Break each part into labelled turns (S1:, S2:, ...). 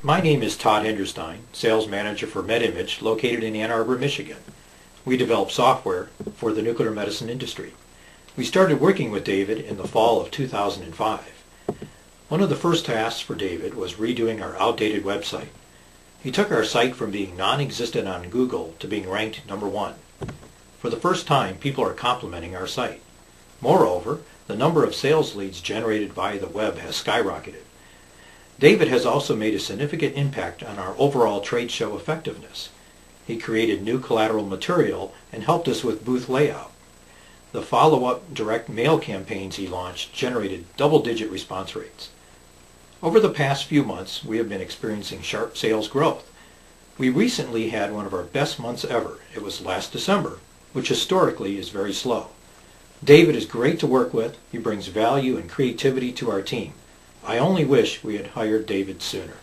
S1: My name is Todd Henderstein, Sales Manager for MedImage, located in Ann Arbor, Michigan. We develop software for the nuclear medicine industry. We started working with David in the fall of 2005. One of the first tasks for David was redoing our outdated website. He took our site from being non-existent on Google to being ranked #1. For the first time, people are complimenting our site. Moreover, the number of sales leads generated via the web has skyrocketed. David has also made a significant impact on our overall trade show effectiveness. He created new collateral material and helped us with booth layout. The follow-up direct mail campaigns he launched generated double-digit response rates. Over the past few months, we have been experiencing sharp sales growth. We recently had one of our best months ever. It was last December, which historically is very slow. David is great to work with. He brings value and creativity to our team. I only wish we had hired David sooner.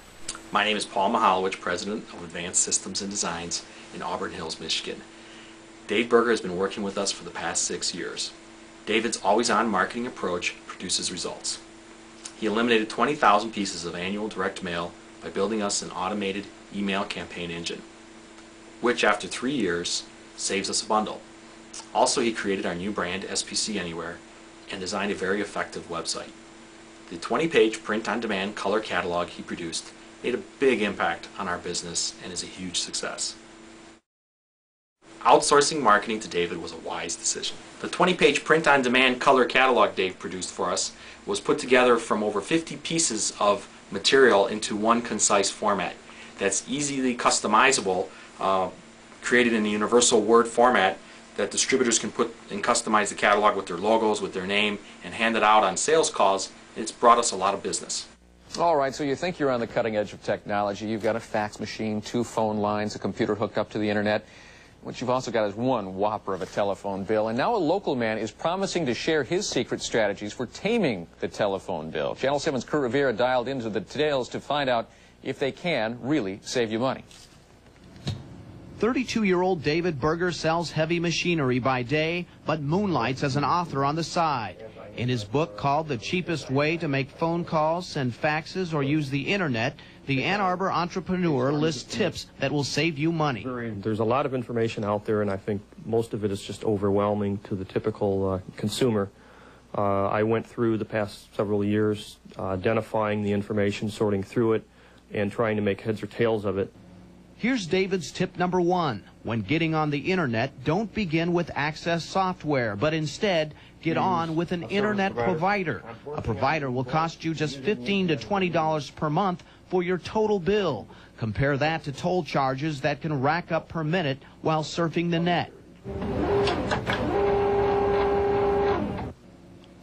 S2: My name is Paul Mihalowicz, President of Advanced Systems and Designs in Auburn Hills, Michigan. Dave Berger has been working with us for the past 6 years. David's always-on marketing approach produces results. He eliminated 20,000 pieces of annual direct mail by building us an automated email campaign engine, which after 3 years saves us a bundle. Also, he created our new brand, SPC Anywhere, and designed a very effective website. The 20-page print-on-demand color catalog he produced made a big impact on our business and is a huge success. Outsourcing marketing to David was a wise decision. The 20-page print-on-demand color catalog Dave produced for us was put together from over 50 pieces of material into one concise format that's easily customizable, created in a universal Word format that distributors can put and customize the catalog with their logos, with their name, and hand it out on sales calls. It's brought us a lot of business.
S3: All right, so you think you're on the cutting edge of technology. You've got a fax machine, 2 phone lines, a computer hooked up to the internet. What you've also got is one whopper of a telephone bill. And now a local man is promising to share his secret strategies for taming the telephone bill. Channel 7's Kurt Rivera dialed into the details to find out if they can really save you money.
S4: 32-year-old David Berger sells heavy machinery by day, but moonlights as an author on the side. In his book called The Cheapest Way to Make Phone Calls, Send Faxes, or Use the Internet, the Ann Arbor entrepreneur lists tips that will save you money.
S5: There's a lot of information out there, and I think most of it is just overwhelming to the typical consumer. I went through the past several years identifying the information, sorting through it, and trying to make heads or tails of it.
S4: Here's David's tip number 1. When getting on the internet, don't begin with Access software, but instead get on with an internet provider. A provider will cost you just $15 to $20 per month for your total bill. Compare that to toll charges that can rack up per minute while surfing the net.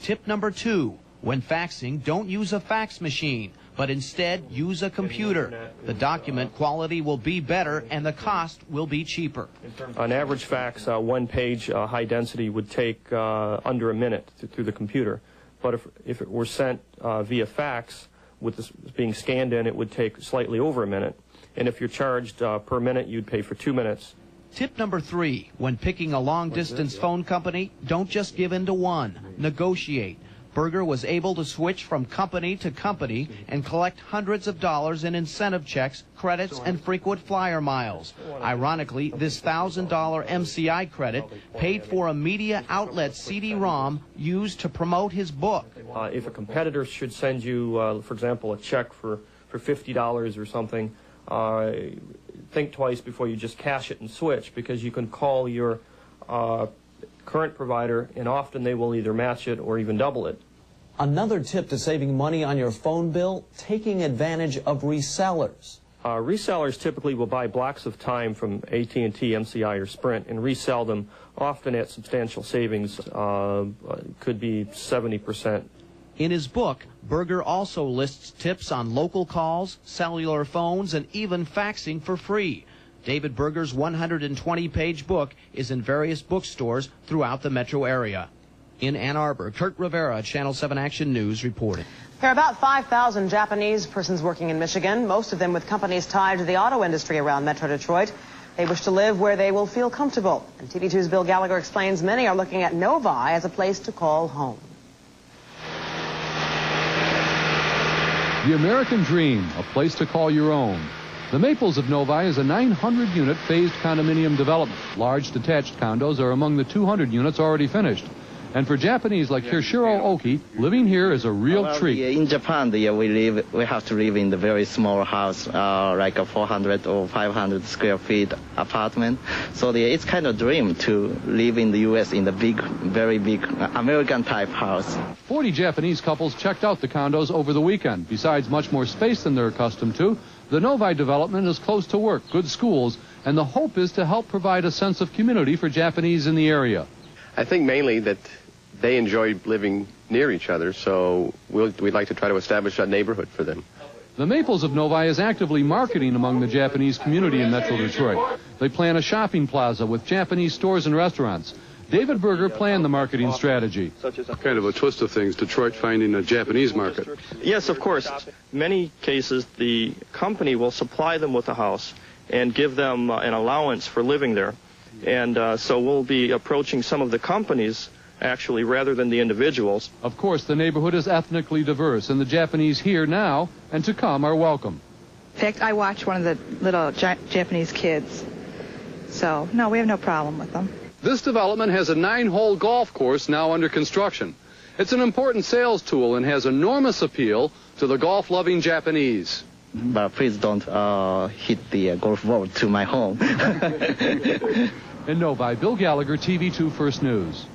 S4: Tip number 2. When faxing, don't use a fax machine, but instead use a computer. The document quality will be better and the cost will be cheaper.
S5: On average fax, one page high density would take under a minute through the computer. But if it were sent via fax, with this being scanned in, it would take slightly over a minute. And if you're charged per minute, you'd pay for 2 minutes.
S4: Tip number 3. When picking a long-distance phone company, don't just give in to one. Negotiate. Berger was able to switch from company to company and collect hundreds of dollars in incentive checks, credits, and frequent flyer miles. Ironically, this $1,000 MCI credit paid for a media outlet CD-ROM used to promote his book.
S5: If a competitor should send you, for example, a check for $50 or something, think twice before you just cash it and switch, because you can call your current provider, and often they will either match it or even double it.
S6: Another tip to saving money on your phone bill, taking advantage of resellers.
S5: Resellers typically will buy blocks of time from AT&T, MCI, or Sprint and resell them, often at substantial savings, could be 70%.
S4: In his book, Berger also lists tips on local calls, cellular phones, and even faxing for free. David Berger's 120-page book is in various bookstores throughout the metro area. In Ann Arbor, Kurt Rivera, Channel 7 Action News, reporting.
S7: There are about 5,000 Japanese persons working in Michigan, most of them with companies tied to the auto industry around Metro Detroit. They wish to live where they will feel comfortable. And TV2's Bill Gallagher explains many are looking at Novi as a place to call home.
S8: The American Dream, a place to call your own. The Maples of Novi is a 900-unit phased condominium development. Large detached condos are among the 200 units already finished. And for Japanese like Hirshiro Oki, living here is a real treat.
S9: In Japan, we have to live in the very small house, like a 400 or 500 square feet apartment. So it's kind of dream to live in the U.S. in the big, very big American type house.
S8: 40 Japanese couples checked out the condos over the weekend. Besides much more space than they're accustomed to, the Novi development is close to work, good schools, and the hope is to help provide a sense of community for Japanese in the area.
S10: I think mainly that they enjoy living near each other, so we'd like to try to establish a neighborhood for them.
S8: The Maples of Novi is actively marketing among the Japanese community in Metro Detroit. They plan a shopping plaza with Japanese stores and restaurants. David Berger planned the marketing strategy.
S11: Kind of a twist of things, Detroit finding a Japanese market.
S5: Yes, of course. In many cases, the company will supply them with a house and give them an allowance for living there. And so we'll be approaching some of the companies, actually, rather than the individuals.
S8: Of course, the neighborhood is ethnically diverse, and the Japanese here now and to come are welcome.
S12: In fact, I watch one of the little Japanese kids. So, no, we have no problem with them.
S8: This development has a 9-hole golf course now under construction. It's an important sales tool and has enormous appeal to the golf-loving Japanese.
S9: But please don't hit the golf ball to my home.
S8: In Novi, Bill Gallagher, TV2 First News.